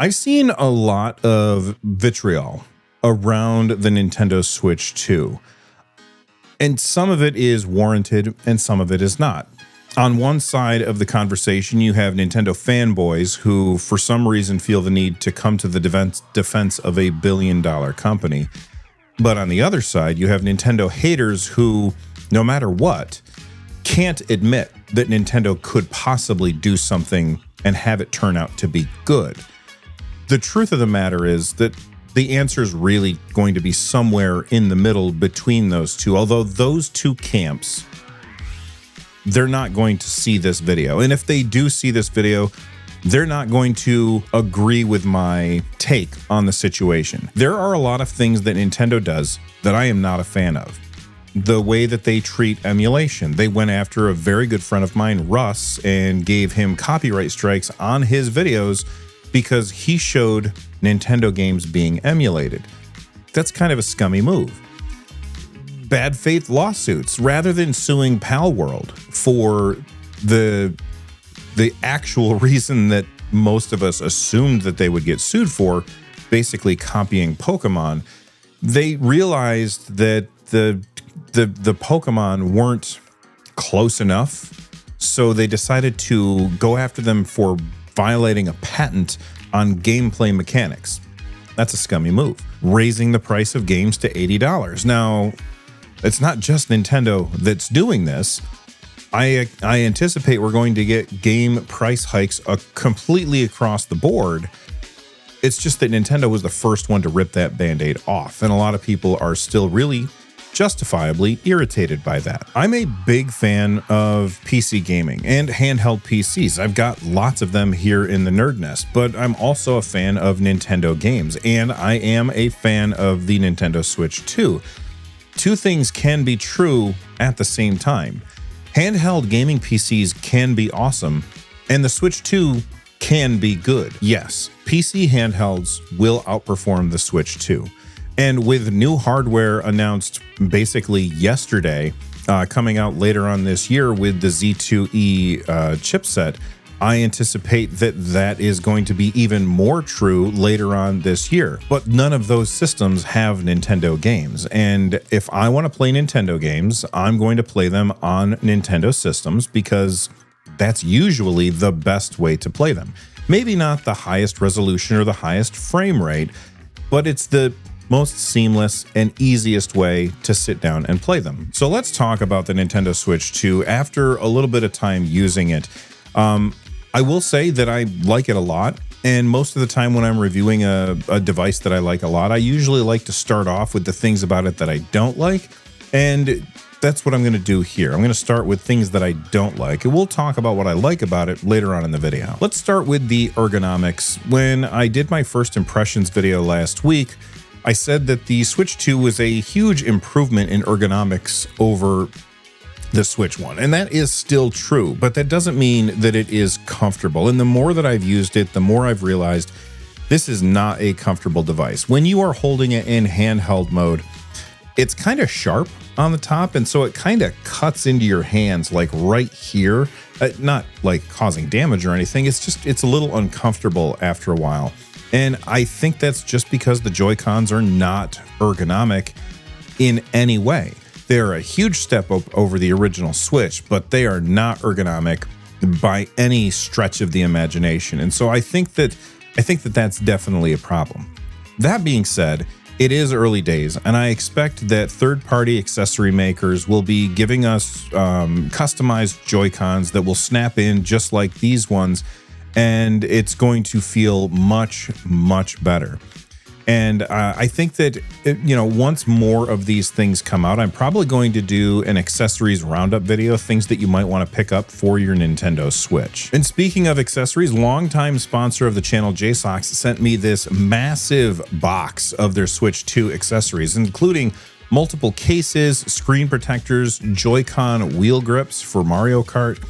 I've seen a lot of vitriol around the Nintendo Switch 2, and some of it is warranted and some of it is not. On one side of the conversation, you have Nintendo fanboys who, for some reason, feel the need to come to the defense of a billion-dollar company. But on the other side, you have Nintendo haters who, no matter what, can't admit that Nintendo could possibly do something and have it turn out to be good. The truth of the matter is that the answer is really going to be somewhere in the middle between those two, although those two camps, they're not going to see this video. And if they do see this video, they're not going to agree with my take on the situation. There are a lot of things that Nintendo does that I am not a fan of. The way that they treat emulation. They went after a very good friend of mine, Russ, and gave him copyright strikes on his videos because he showed Nintendo games being emulated. That's kind of a scummy move. Bad faith lawsuits. Rather than suing Palworld for the actual reason that most of us assumed that they would get sued for, basically copying Pokemon, they realized that the Pokemon weren't close enough, so they decided to go after them for violating a patent on gameplay mechanics. That's a scummy move. Raising the price of games to $80. Now, it's not just Nintendo that's doing this. I anticipate we're going to get game price hikes completely across the board. It's just that Nintendo was the first one to rip that Band-Aid off, and a lot of people are still really justifiably irritated by that. I'm a big fan of PC gaming and handheld PCs. I've got lots of them here in the NerdNest, but I'm also a fan of Nintendo games, and I am a fan of the Nintendo Switch 2. Two things can be true at the same time. Handheld gaming PCs can be awesome, and the Switch 2 can be good. Yes, PC handhelds will outperform the Switch 2. And with new hardware announced basically yesterday, coming out later on this year with the Z2E chipset, I anticipate that is going to be even more true later on this year. But none of those systems have Nintendo games. And if I want to play Nintendo games, I'm going to play them on Nintendo systems because that's usually the best way to play them. Maybe not the highest resolution or the highest frame rate, but it's the most seamless and easiest way to sit down and play them. So let's talk about the Nintendo Switch 2 after a little bit of time using it. I will say that I like it a lot, and most of the time when I'm reviewing a device that I like a lot, I usually like to start off with the things about it that I don't like, and that's what I'm going to do here. I'm going to start with things that I don't like, and we'll talk about what I like about it later on in the video. Let's start with the ergonomics. When I did my first impressions video last week, I said that the Switch 2 was a huge improvement in ergonomics over the Switch 1, and that is still true, but that doesn't mean that it is comfortable. And the more that I've used it, the more I've realized this is not a comfortable device. When you are holding it in handheld mode, it's kind of sharp on the top, and so it kind of cuts into your hands like right here, not like causing damage or anything. It's a little uncomfortable after a while. And I think that's just because the Joy-Cons are not ergonomic in any way. They're a huge step up over the original Switch, but they are not ergonomic by any stretch of the imagination. And so I think that that's definitely a problem. That being said, it is early days, and I expect that third-party accessory makers will be giving us customized Joy-Cons that will snap in just like these ones, and it's going to feel much, much better. And I think that, once more of these things come out, I'm probably going to do an accessories roundup video, things that you might want to pick up for your Nintendo Switch. And speaking of accessories, longtime sponsor of the channel, JSAUX, sent me this massive box of their Switch 2 accessories, including multiple cases, screen protectors, Joy-Con wheel grips for Mario Kart.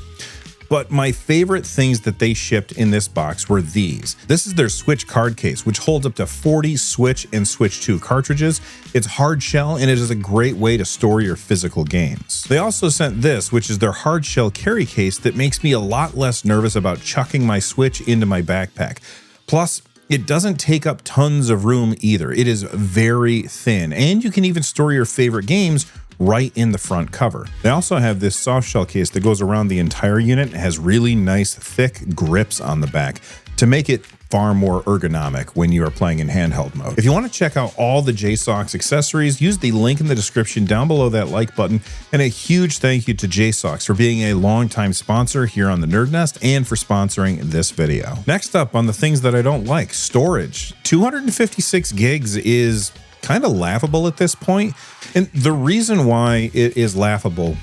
But my favorite things that they shipped in this box were these. This is their Switch card case, which holds up to 40 Switch and Switch 2 cartridges. It's hard shell, and it is a great way to store your physical games. They also sent this, which is their hard shell carry case that makes me a lot less nervous about chucking my Switch into my backpack. Plus, It doesn't take up tons of room either. It is very thin, and you can even store your favorite games right in the front cover. They also have this soft shell case that goes around the entire unit and has really nice thick grips on the back to make it far more ergonomic when you are playing in handheld mode. If you want to check out all the JSAUX accessories, use the link in the description down below that like button. And a huge thank you to JSAUX for being a longtime sponsor here on the NerdNest and for sponsoring this video. Next up on the things that I don't like, storage. 256 gigs is kind of laughable at this point. And the reason why it is laughable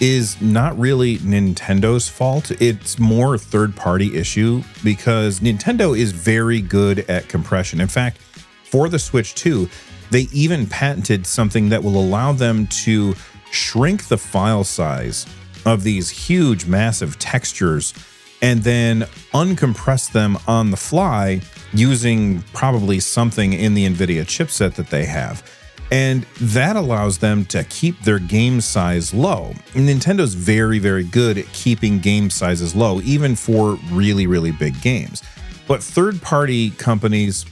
is not really Nintendo's fault. It's more a third-party issue because Nintendo is very good at compression. In fact, for the Switch 2, they even patented something that will allow them to shrink the file size of these huge, massive textures and then uncompress them on the fly using probably something in the NVIDIA chipset that they have. And that allows them to keep their game size low. Nintendo's very, very good at keeping game sizes low, even for really, really big games. But third-party companies,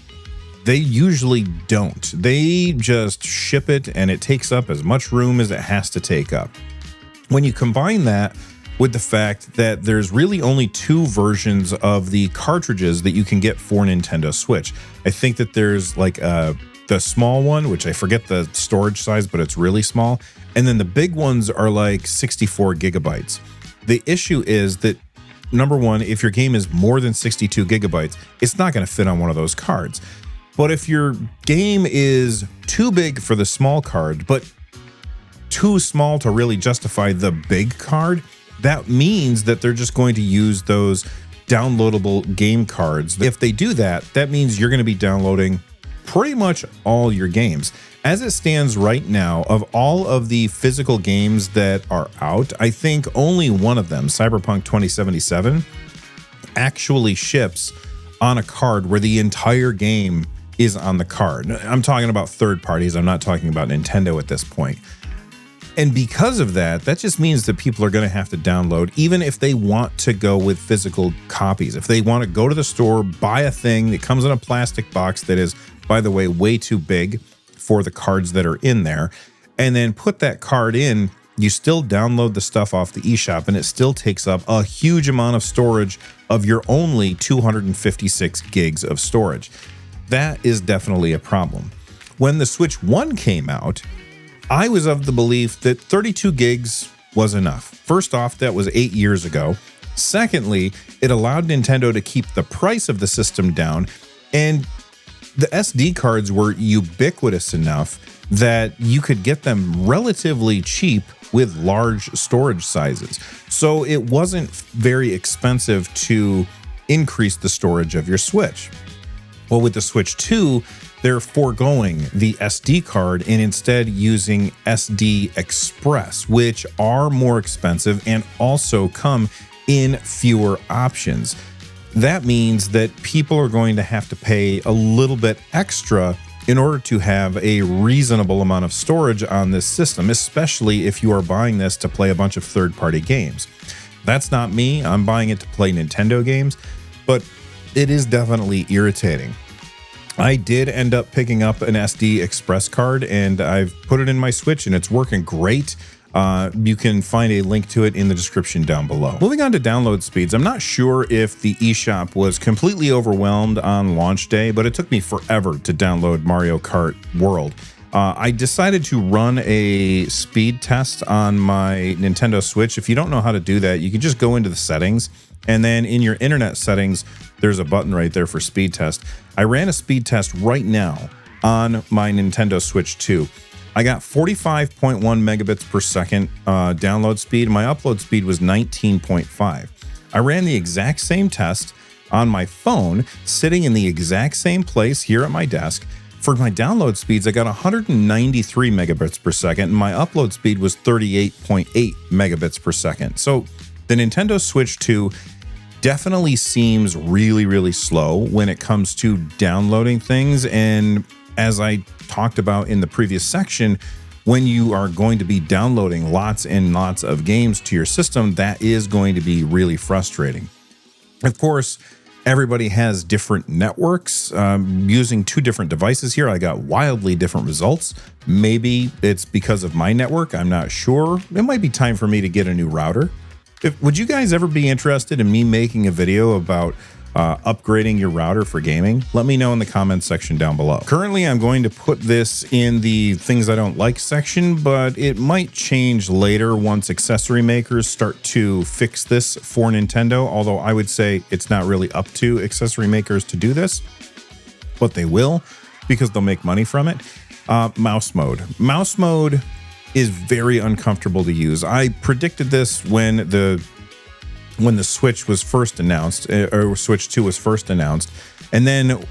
they usually don't. They just ship it and it takes up as much room as it has to take up. When you combine that with the fact that there's really only 2 versions of the cartridges that you can get for Nintendo Switch. I think that there's like the small one, which I forget the storage size, but it's really small. And then the big ones are like 64 gigabytes. The issue is that, number one, if your game is more than 62 gigabytes, it's not going to fit on one of those cards. But if your game is too big for the small card, but too small to really justify the big card, that means that they're just going to use those downloadable game cards. If they do that, that means you're going to be downloading pretty much all your games. As it stands right now, of all of the physical games that are out, I think only one of them, Cyberpunk 2077, actually ships on a card where the entire game is on the card. I'm talking about third parties. I'm not talking about Nintendo at this point. And because of that, that just means that people are going to have to download, even if they want to go with physical copies. If they want to go to the store, buy a thing that comes in a plastic box that is, by the way, way too big for the cards that are in there, and then put that card in, you still download the stuff off the eShop, and it still takes up a huge amount of storage of your only 256 gigs of storage. That is definitely a problem. When the Switch 1 came out, I was of the belief that 32 gigs was enough. First off, that was 8 years ago. Secondly, it allowed Nintendo to keep the price of the system down, and the SD cards were ubiquitous enough that you could get them relatively cheap with large storage sizes. So it wasn't very expensive to increase the storage of your Switch. Well, with the Switch 2, they're foregoing the SD card and instead using SD Express, which are more expensive and also come in fewer options. That means that people are going to have to pay a little bit extra in order to have a reasonable amount of storage on this system, especially if you are buying this to play a bunch of third-party games. That's not me. I'm buying it to play Nintendo games, but it is definitely irritating. I did end up picking up an SD Express card, and I've put it in my Switch, and it's working great. You can find a link to it in the description down below. Moving on to download speeds, I'm not sure if the eShop was completely overwhelmed on launch day, but it took me forever to download Mario Kart World. I decided to run a speed test on my Nintendo Switch. If you don't know how to do that, you can just go into the settings, and then in your internet settings, there's a button right there for speed test. I ran a speed test right now on my Nintendo Switch 2. I got 45.1 megabits per second download speed. My upload speed was 19.5. I ran the exact same test on my phone, sitting in the exact same place here at my desk. For my download speeds, I got 193 megabits per second, and my upload speed was 38.8 megabits per second. So the Nintendo Switch 2 definitely seems really, really slow when it comes to downloading things. And as I talked about in the previous section, when you are going to be downloading lots and lots of games to your system, that is going to be really frustrating. Of course, Everybody has different networks. Using 2 different devices here, I got wildly different results. Maybe it's because of my network. I'm not sure. It might be time for me to get a new router. Would you guys ever be interested in me making a video about upgrading your router for gaming? Let me know in the comments section down below. Currently, I'm going to put this in the things I don't like section, but it might change later once accessory makers start to fix this for Nintendo, although I would say it's not really up to accessory makers to do this, but they will because they'll make money from it. Mouse mode. Mouse mode is very uncomfortable to use. I predicted this when the Switch was first announced, or Switch 2 was first announced, and then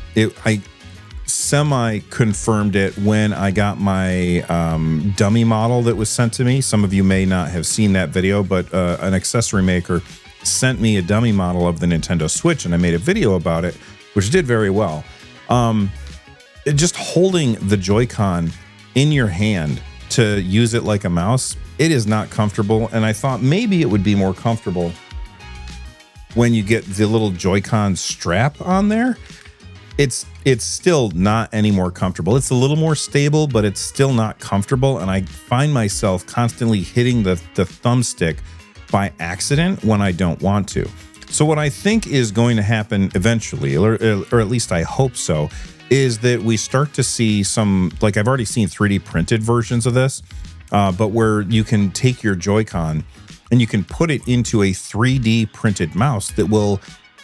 I semi-confirmed it when I got my dummy model that was sent to me. Some of you may not have seen that video, but an accessory maker sent me a dummy model of the Nintendo Switch, and I made a video about it, which did very well. Just holding the Joy-Con in your hand to use it like a mouse, it is not comfortable, and I thought maybe it would be more comfortable when you get the little Joy-Con strap on there. It's still not any more comfortable. It's a little more stable, but it's still not comfortable, and I find myself constantly hitting the thumbstick by accident when I don't want to. So what I think is going to happen eventually, or at least I hope so, is that we start to see some, like I've already seen 3D printed versions of this, but where you can take your Joy-Con and you can put it into a 3D printed mouse that will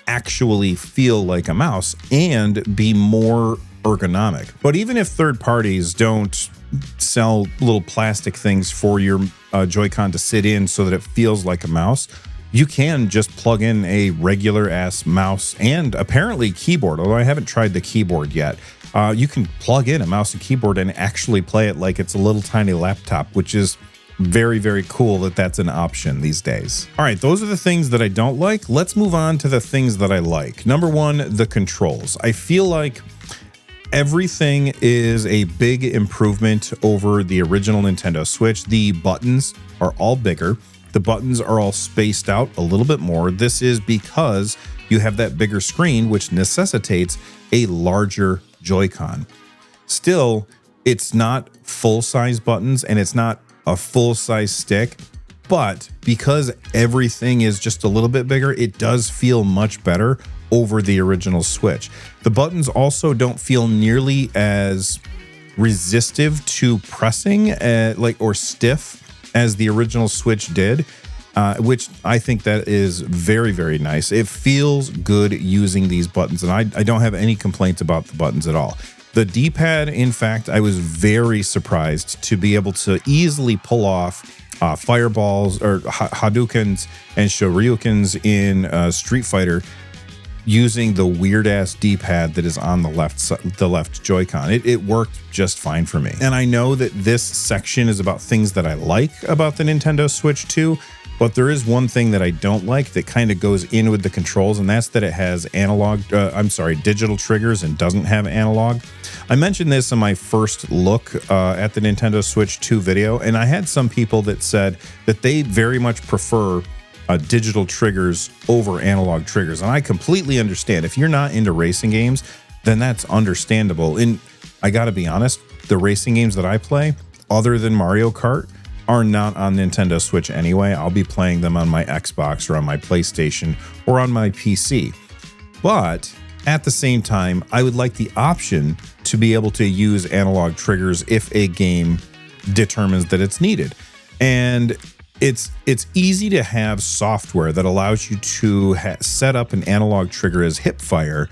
actually feel like a mouse and be more ergonomic. But even if third parties don't sell little plastic things for your Joy-Con to sit in so that it feels like a mouse, you can just plug in a regular ass mouse and apparently keyboard, although I haven't tried the keyboard yet. You can plug in a mouse and keyboard and actually play it like it's a little tiny laptop, which is very, very cool that that's an option these days. All right, those are the things that I don't like. Let's move on to the things that I like. Number 1, the controls. I feel like everything is a big improvement over the original Nintendo Switch. The buttons are all bigger. The buttons are all spaced out a little bit more. This is because you have that bigger screen, which necessitates a larger Joy-Con. Still, it's not full-size buttons and it's not a full-size stick, but because everything is just a little bit bigger, it does feel much better over the original Switch. The buttons also don't feel nearly as resistive to pressing, or stiff as the original Switch did, which I think that is very, very nice. It feels good using these buttons, and I don't have any complaints about the buttons at all. The D-pad, in fact, I was very surprised to be able to easily pull off fireballs or Hadoukens and Shoryukens in Street Fighter using the weird-ass D-pad that is on the left Joy-Con. It worked just fine for me. And I know that this section is about things that I like about the Nintendo Switch 2, but there is one thing that I don't like that kind of goes in with the controls, and that's that it has digital triggers and doesn't have analog. I mentioned this in my first look at the Nintendo Switch 2 video, and I had some people that said that they very much prefer digital triggers over analog triggers. And I completely understand. If you're not into racing games, then that's understandable. And I gotta be honest, the racing games that I play, other than Mario Kart, are not on Nintendo Switch anyway. I'll be playing them on my Xbox or on my PlayStation or on my PC. But at the same time, I would like the option to be able to use analog triggers if a game determines that it's needed. And it's easy to have software that allows you to set up an analog trigger as hip fire,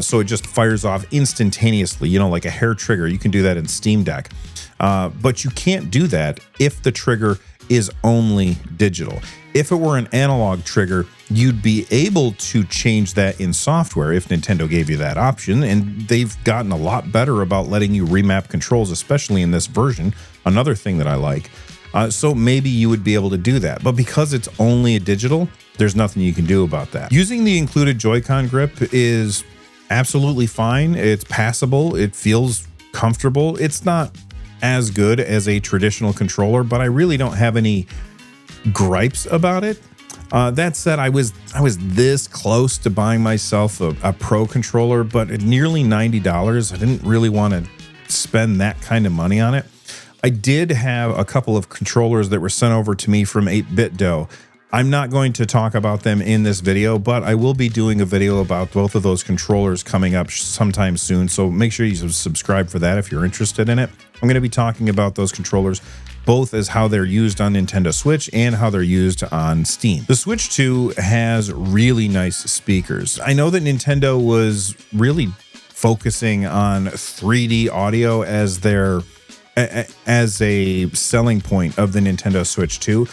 so it just fires off instantaneously, like a hair trigger. You can do that in Steam Deck, but you can't do that if the trigger is only digital. If it were an analog trigger, you'd be able to change that in software if Nintendo gave you that option, and they've gotten a lot better about letting you remap controls, especially in this version. Another thing that I like. So maybe you would be able to do that. But because it's only a digital, there's nothing you can do about that. Using the included Joy-Con grip is absolutely fine. It's passable. It feels comfortable. It's not as good as a traditional controller, but I really don't have any gripes about it. That said, I was this close to buying myself a Pro controller, but at nearly $90, I didn't really want to spend that kind of money on it. I did have a couple of controllers that were sent over to me from 8BitDo. I'm not going to talk about them in this video, but I will be doing a video about both of those controllers coming up sometime soon. So make sure you subscribe for that if you're interested in it. I'm going to be talking about those controllers, both as how they're used on Nintendo Switch and how they're used on Steam. The Switch 2 has really nice speakers. I know that Nintendo was really focusing on 3D audio as a selling point of the Nintendo Switch 2.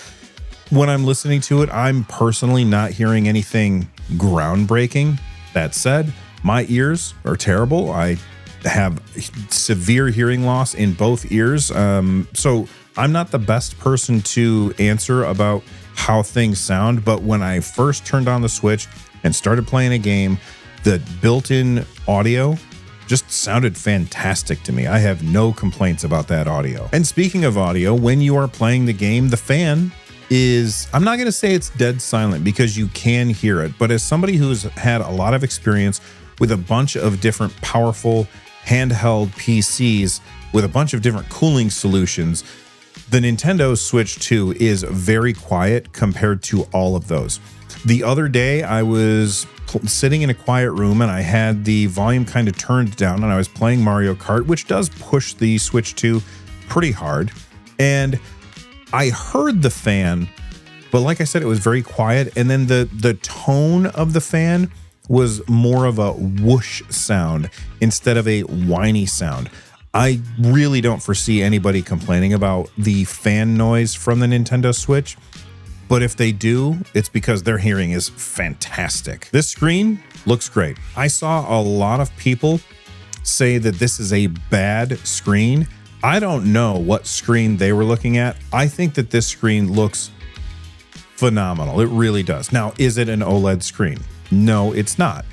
When I'm listening to it, I'm personally not hearing anything groundbreaking. That said, my ears are terrible. I have severe hearing loss in both ears. So I'm not the best person to answer about how things sound, but when I first turned on the Switch and started playing a game, the built-in audio just sounded fantastic to me. I have no complaints about that audio. And speaking of audio, when you are playing the game, the fan is, I'm not going to say it's dead silent because you can hear it, but as somebody who's had a lot of experience with a bunch of different powerful handheld PCs with a bunch of different cooling solutions, the Nintendo Switch 2 is very quiet compared to all of those. The other day, I was sitting in a quiet room and I had the volume kind of turned down and I was playing Mario Kart, which does push the Switch 2 pretty hard. And I heard the fan, but like I said, it was very quiet. And then the tone of the fan was more of a whoosh sound instead of a whiny sound. I really don't foresee anybody complaining about the fan noise from the Nintendo Switch, but if they do, it's because their hearing is fantastic. This screen looks great. I saw a lot of people say that this is a bad screen. I don't know what screen they were looking at. I think that this screen looks phenomenal. It really does. Now, is it an OLED screen? No, it's not,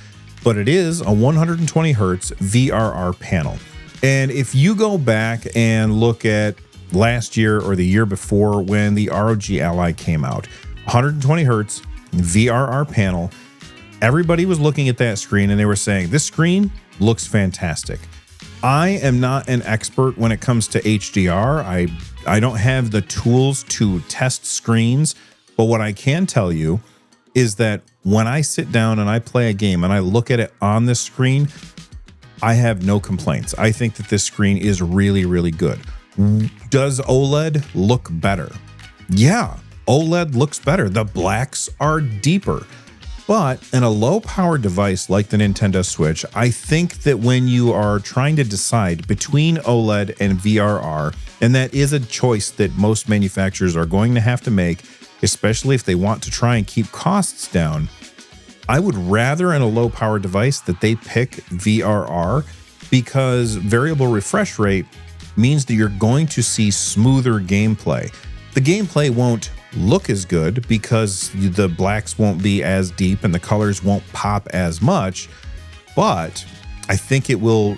but it is a 120 hertz VRR panel. And if you go back and look at last year or the year before when the ROG Ally came out, 120 hertz VRR panel, everybody was looking at that screen and they were saying, this screen looks fantastic. I am not an expert when it comes to HDR. I don't have the tools to test screens, but what I can tell you is that when I sit down and I play a game and I look at it on this screen, I have no complaints. I think that this screen is really, really good. Does OLED look better? Yeah, OLED looks better. The blacks are deeper. But in a low-power device like the Nintendo Switch, I think that when you are trying to decide between OLED and VRR, and that is a choice that most manufacturers are going to have to make, especially if they want to try and keep costs down, I would rather in a low-power device that they pick VRR because variable refresh rate means that you're going to see smoother gameplay. The gameplay won't look as good because the blacks won't be as deep and the colors won't pop as much, but I think it'll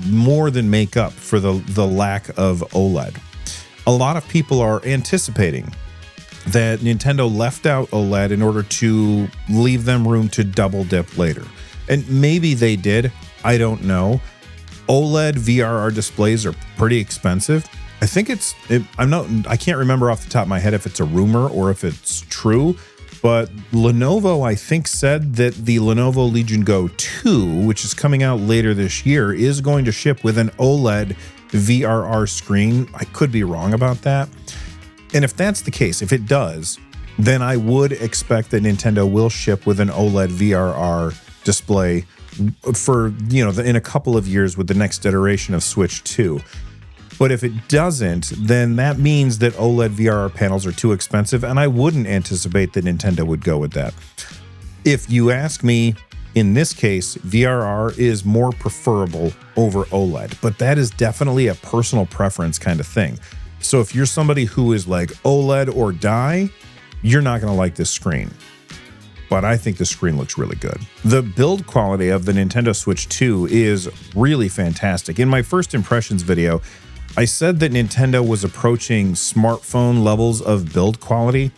more than make up for the lack of OLED. A lot of people are anticipating that Nintendo left out OLED in order to leave them room to double dip later. And maybe they did, I don't know. OLED VRR displays are pretty expensive. I think I can't remember off the top of my head if it's a rumor or if it's true, but Lenovo, I think, said that the Lenovo Legion Go 2, which is coming out later this year, is going to ship with an OLED VRR screen. I could be wrong about that. And if that's the case, if it does, then I would expect that Nintendo will ship with an OLED VRR display for, in a couple of years with the next iteration of Switch 2. But if it doesn't, then that means that OLED VRR panels are too expensive, and I wouldn't anticipate that Nintendo would go with that. If you ask me, in this case, VRR is more preferable over OLED, but that is definitely a personal preference kind of thing. So if you're somebody who is like OLED or die, you're not going to like this screen. But I think the screen looks really good. The build quality of the Nintendo Switch 2 is really fantastic. In my first impressions video, I said that Nintendo was approaching smartphone levels of build quality.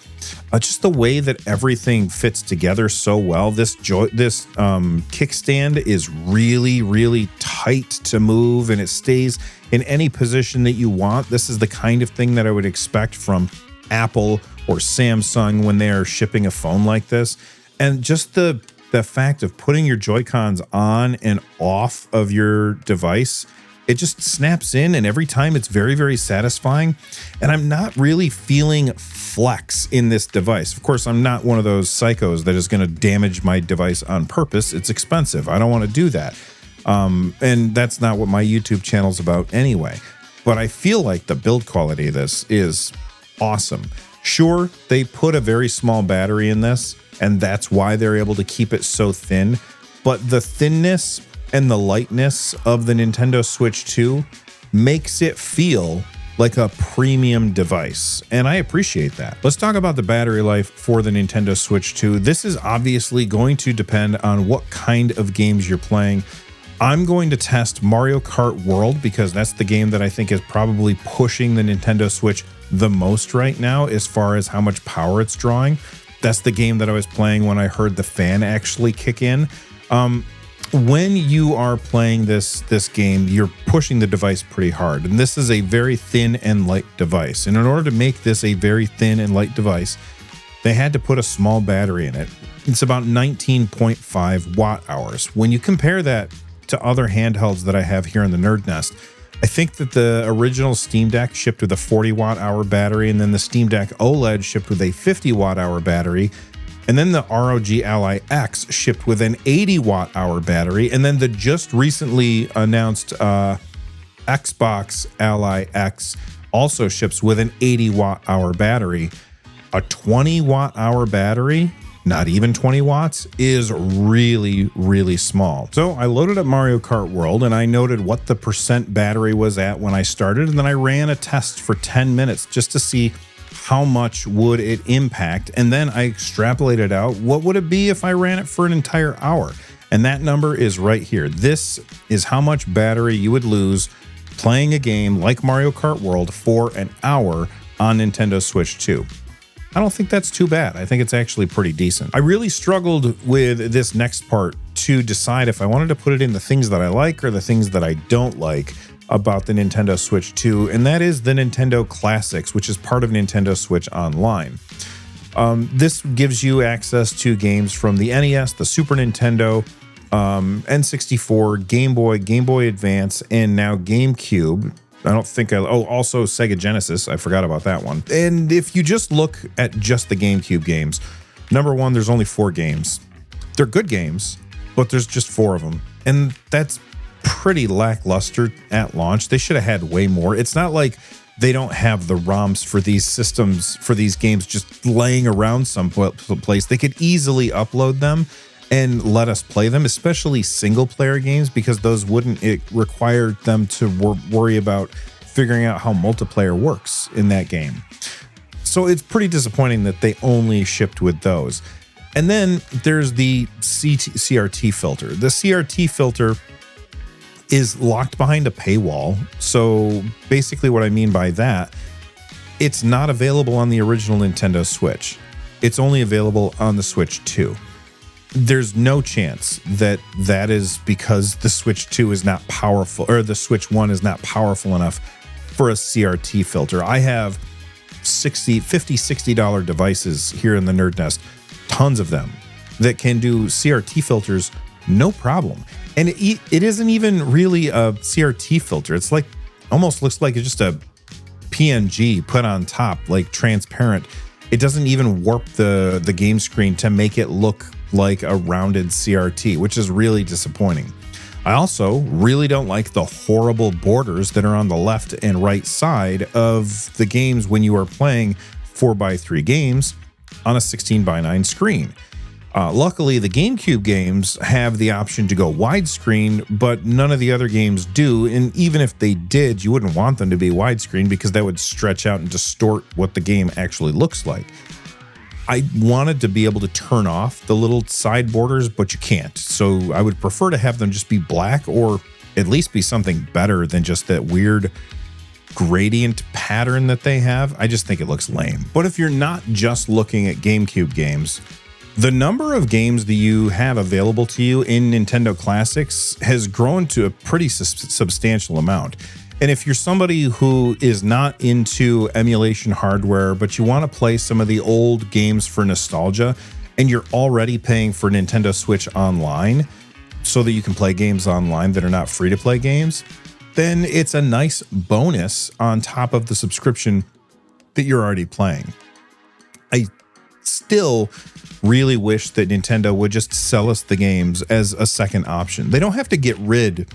Just the way that everything fits together so well. This kickstand is really, really tight to move, and it stays in any position that you want. This is the kind of thing that I would expect from Apple or Samsung when they are shipping a phone like this. And just the fact of putting your Joy-Cons on and off of your device, it just snaps in, and every time it's very, very satisfying. And I'm not really feeling flex in this device. Of course, I'm not one of those psychos that is going to damage my device on purpose. It's expensive. I don't want to do that. And that's not what my YouTube channel is about anyway. But I feel like the build quality of this is awesome. Sure, they put a very small battery in this, and that's why they're able to keep it so thin. But the thinness and the lightness of the Nintendo Switch 2 makes it feel like a premium device, and I appreciate that. Let's talk about the battery life for the Nintendo Switch 2. This is obviously going to depend on what kind of games you're playing. I'm going to test Mario Kart World because that's the game that I think is probably pushing the Nintendo Switch the most right now as far as how much power it's drawing. That's the game that I was playing when I heard the fan actually kick in. When you are playing this game, you're pushing the device pretty hard, and this is a very thin and light device. And in order to make this a very thin and light device, they had to put a small battery in it. It's about 19.5 watt hours. When you compare that to other handhelds that I have here in the NerdNest, I think that the original Steam Deck shipped with a 40 watt hour battery, and then the Steam Deck OLED shipped with a 50 watt hour battery. And then the ROG Ally X shipped with an 80 watt hour battery. And then the just recently announced Xbox Ally X also ships with an 80 watt hour battery. A 20 watt hour battery, not even 20 watts, is really, really small. So I loaded up Mario Kart World and I noted what the percent battery was at when I started. And then I ran a test for 10 minutes just to see how much would it impact, and then I extrapolated out what would it be if I ran it for an entire hour, and that number is right here. This is how much battery you would lose playing a game like Mario Kart World for an hour on Nintendo Switch 2. I don't think that's too bad. I think it's actually pretty decent. I really struggled with this next part to decide if I wanted to put it in the things that I like or the things that I don't like about the Nintendo Switch 2, and that is the Nintendo Classics, which is part of Nintendo Switch Online. This gives you access to games from the NES, the Super Nintendo, N64, Game Boy Advance, and now GameCube. Also Sega Genesis. I forgot about that one. And if you just look at just the GameCube games, number one, there's only 4 games. They're good games, but there's just 4 of them. And that's pretty lackluster at launch. They should have had way more. It's not like they don't have the ROMs for these systems, for these games just laying around someplace. They could easily upload them and let us play them, especially single player games, because those wouldn't require them to worry about figuring out how multiplayer works in that game. So it's pretty disappointing that they only shipped with those. And then there's the CRT filter. The CRT filter is locked behind a paywall. So basically what I mean by that, it's not available on the original Nintendo Switch. It's only available on the Switch 2. There's no chance that that is because the Switch 2 is not powerful, or the Switch 1 is not powerful enough for a CRT filter. I have $50, $60 devices here in the NerdNest, tons of them, that can do CRT filters no problem. And it isn't even really a CRT filter. It's like, almost looks like it's just a PNG put on top, like transparent. It doesn't even warp the game screen to make it look like a rounded CRT, which is really disappointing. I also really don't like the horrible borders that are on the left and right side of the games when you are playing 4x3 games on a 16:9 screen. Luckily, the GameCube games have the option to go widescreen, but none of the other games do. And even if they did, you wouldn't want them to be widescreen because that would stretch out and distort what the game actually looks like. I wanted to be able to turn off the little side borders, but you can't. So I would prefer to have them just be black, or at least be something better than just that weird gradient pattern that they have, I just think it looks lame. But if you're not just looking at GameCube games, the number of games that you have available to you in Nintendo Classics has grown to a pretty substantial amount. And if you're somebody who is not into emulation hardware, but you want to play some of the old games for nostalgia, and you're already paying for Nintendo Switch Online so that you can play games online that are not free-to-play games, then it's a nice bonus on top of the subscription that you're already playing. I still really wish that Nintendo would just sell us the games as a second option. They don't have to get rid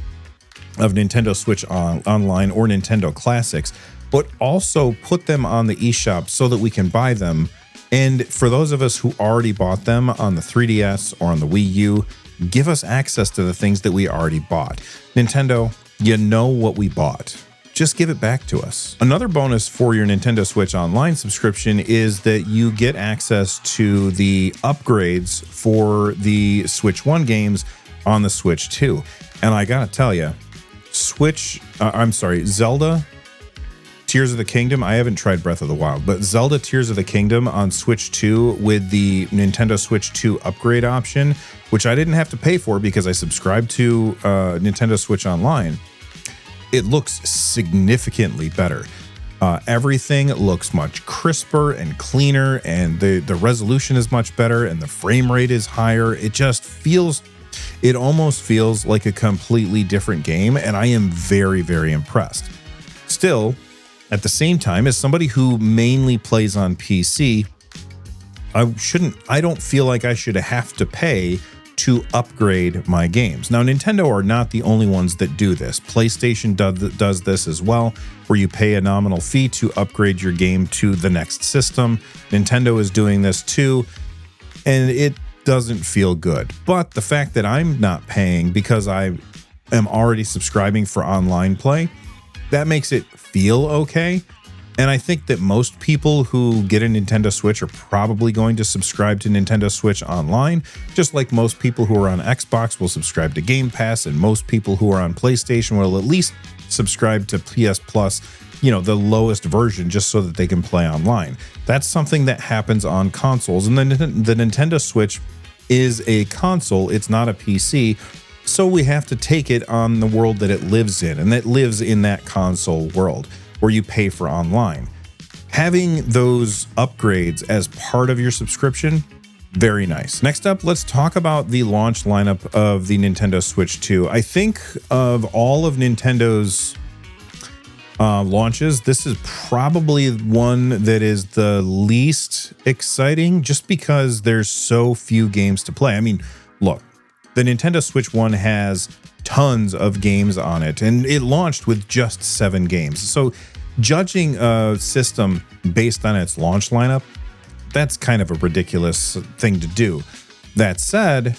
of Nintendo Switch Online or Nintendo Classics, but also put them on the eShop so that we can buy them. And for those of us who already bought them on the 3DS or on the Wii U, give us access to the things that we already bought. Nintendo, you know what we bought. Just give it back to us. Another bonus for your Nintendo Switch Online subscription is that you get access to the upgrades for the Switch 1 games on the Switch 2. And I gotta tell you, Zelda Tears of the Kingdom, I haven't tried Breath of the Wild, but Zelda Tears of the Kingdom on Switch 2 with the Nintendo Switch 2 upgrade option, which I didn't have to pay for because I subscribed to Nintendo Switch Online, it looks significantly better. Everything looks much crisper and cleaner, and the resolution is much better, and the frame rate is higher. It almost feels like a completely different game, and I am very, very impressed. Still, at the same time, as somebody who mainly plays on PC, I don't feel like I should have to pay to upgrade my games. Now, Nintendo are not the only ones that do this. PlayStation does this as well, where you pay a nominal fee to upgrade your game to the next system. Nintendo is doing this too, and it doesn't feel good. But the fact that I'm not paying because I am already subscribing for online play, that makes it feel okay. And I think that most people who get a Nintendo Switch are probably going to subscribe to Nintendo Switch Online, just like most people who are on Xbox will subscribe to Game Pass, and most people who are on PlayStation will at least subscribe to PS Plus, the lowest version, just so that they can play online. That's something that happens on consoles, and then the Nintendo Switch is a console, it's not a PC, so we have to take it on the world that it lives in, and that lives in that console world where you pay for online. Having those upgrades as part of your subscription, very nice. Next up, let's talk about the launch lineup of the Nintendo Switch 2. I think of all of Nintendo's launches, this is probably one that is the least exciting, just because there's so few games to play. I mean, look, the Nintendo Switch 1 has tons of games on it, and it launched with just 7 games. So judging a system based on its launch lineup, that's kind of a ridiculous thing to do. That said,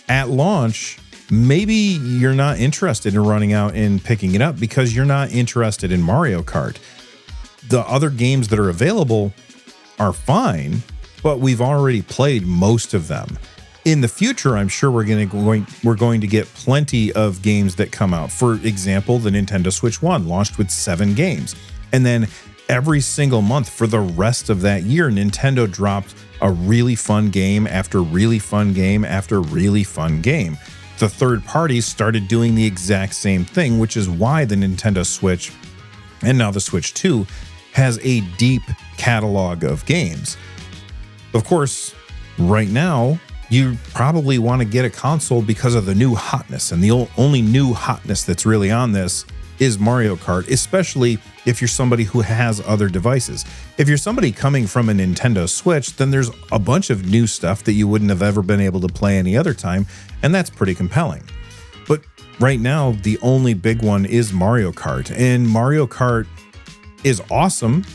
at launch, maybe you're not interested in running out and picking it up because you're not interested in Mario Kart. The other games that are available are fine, but we've already played most of them. In the future, I'm sure we're going to get plenty of games that come out. For example, the Nintendo Switch 1 launched with 7 games. And then every single month for the rest of that year, Nintendo dropped a really fun game after really fun game after really fun game. The third parties started doing the exact same thing, which is why the Nintendo Switch, and now the Switch 2, has a deep catalog of games. Of course, right now, you probably want to get a console because of the new hotness, and the only new hotness that's really on this is Mario Kart, especially if you're somebody who has other devices. If you're somebody coming from a Nintendo Switch, then there's a bunch of new stuff that you wouldn't have ever been able to play any other time, and that's pretty compelling. But right now, the only big one is Mario Kart, and Mario Kart is awesome.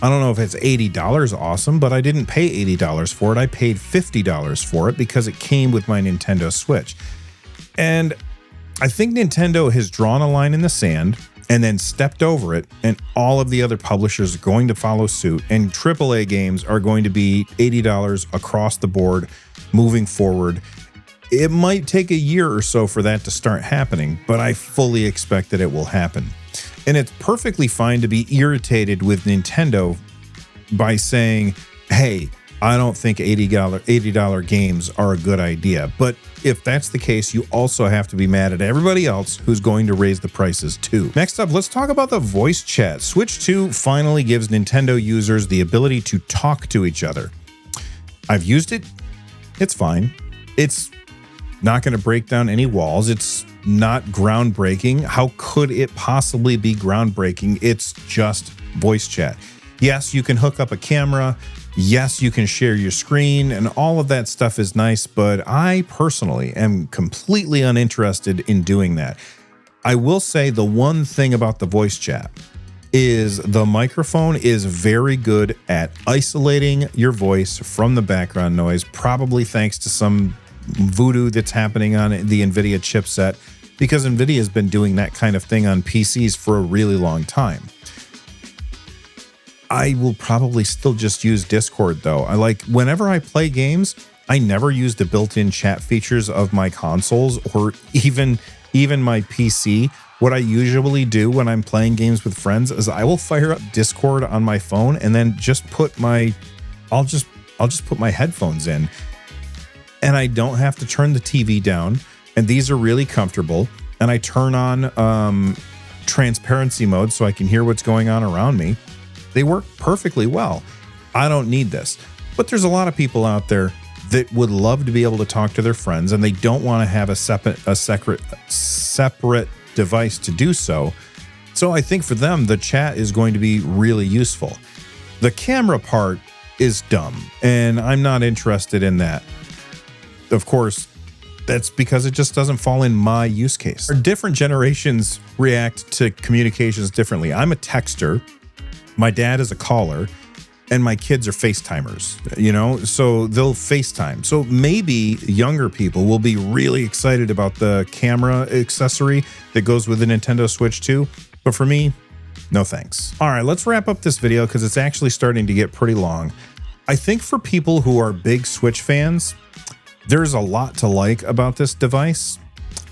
I don't know if it's $80 awesome, but I didn't pay $80 for it. I paid $50 for it because it came with my Nintendo Switch. And I think Nintendo has drawn a line in the sand and then stepped over it, and all of the other publishers are going to follow suit, and AAA games are going to be $80 across the board moving forward. It might take a year or so for that to start happening, but I fully expect that it will happen. And it's perfectly fine to be irritated with Nintendo by saying, hey, I don't think $80 games are a good idea. But if that's the case, you also have to be mad at everybody else who's going to raise the prices too. Next up, let's talk about the voice chat. Switch 2 finally gives Nintendo users the ability to talk to each other. I've used it. It's fine. It's not going to break down any walls. It's not groundbreaking. How could it possibly be groundbreaking? It's just voice chat. Yes, you can hook up a camera. Yes, you can share your screen, and all of that stuff is nice, but I personally am completely uninterested in doing that. I will say the one thing about the voice chat is the microphone is very good at isolating your voice from the background noise, probably thanks to some voodoo that's happening on the NVIDIA chipset, because NVIDIA has been doing that kind of thing on PCs for a really long time. I will probably still just use Discord though. Whenever I play games, I never use the built-in chat features of my consoles or even my PC. What I usually do when I'm playing games with friends is I will fire up Discord on my phone and then just put I'll just put my headphones in, and I don't have to turn the TV down. And these are really comfortable. And I turn on transparency mode so I can hear what's going on around me. They work perfectly well. I don't need this. But there's a lot of people out there that would love to be able to talk to their friends, and they don't want to have a separate device to do so. So I think for them, the chat is going to be really useful. The camera part is dumb, and I'm not interested in that. Of course, that's because it just doesn't fall in my use case. Different generations react to communications differently. I'm a texter. My dad is a caller, and my kids are FaceTimers, so they'll FaceTime. So maybe younger people will be really excited about the camera accessory that goes with the Nintendo Switch 2. But for me, no thanks. All right, let's wrap up this video because it's actually starting to get pretty long. I think for people who are big Switch fans, there's a lot to like about this device.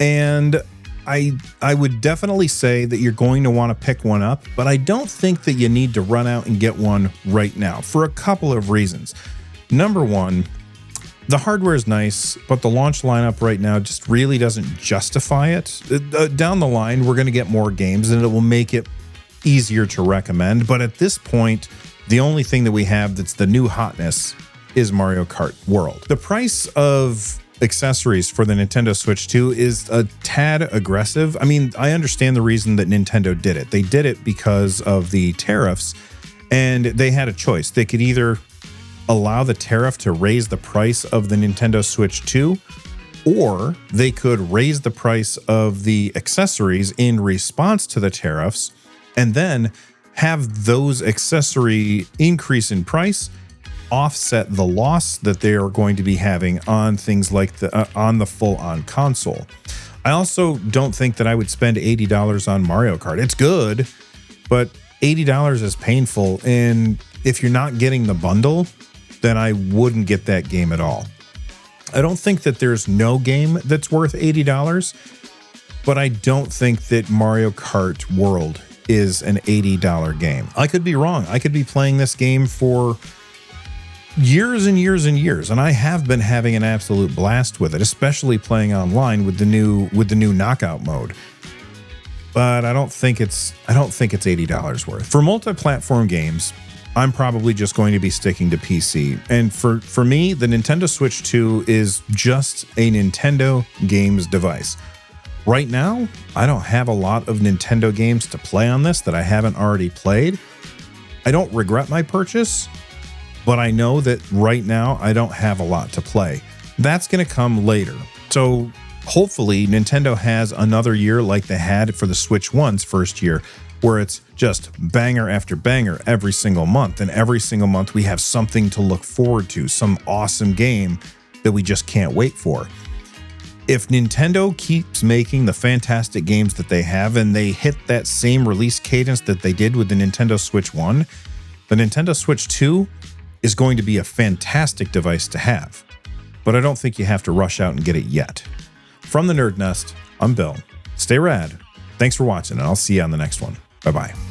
And I would definitely say that you're going to want to pick one up, but I don't think that you need to run out and get one right now for a couple of reasons. Number one, the hardware is nice, but the launch lineup right now just really doesn't justify it. Down the line, we're going to get more games and it will make it easier to recommend. But at this point, the only thing that we have that's the new hotness is Mario Kart World. The price of accessories for the Nintendo Switch 2 is a tad aggressive. I mean, I understand the reason that Nintendo did it. They did it because of the tariffs, and they had a choice. They could either allow the tariff to raise the price of the Nintendo Switch 2, or they could raise the price of the accessories in response to the tariffs, and then have those accessory increase in price offset the loss that they are going to be having on things like on the full-on console. I also don't think that I would spend $80 on Mario Kart. It's good, but $80 is painful, and if you're not getting the bundle, then I wouldn't get that game at all. I don't think that there's no game that's worth $80, but I don't think that Mario Kart World is an $80 game. I could be wrong. I could be playing this game for years and years and years, and I have been having an absolute blast with it, especially playing online with the new knockout mode. But I don't think it's $80 worth. For multi-platform games, I'm probably just going to be sticking to PC. And for me, the Nintendo Switch 2 is just a Nintendo games device. Right now, I don't have a lot of Nintendo games to play on this that I haven't already played. I don't regret my purchase, but I know that right now I don't have a lot to play. That's going to come later. So hopefully Nintendo has another year like they had for the Switch 1's first year, where it's just banger after banger every single month. And every single month we have something to look forward to, some awesome game that we just can't wait for. If Nintendo keeps making the fantastic games that they have and they hit that same release cadence that they did with the Nintendo Switch 1, the Nintendo Switch 2 is going to be a fantastic device to have, but I don't think you have to rush out and get it yet. From the Nerd Nest, I'm Bill. Stay rad. Thanks for watching, and I'll see you on the next one. Bye-bye.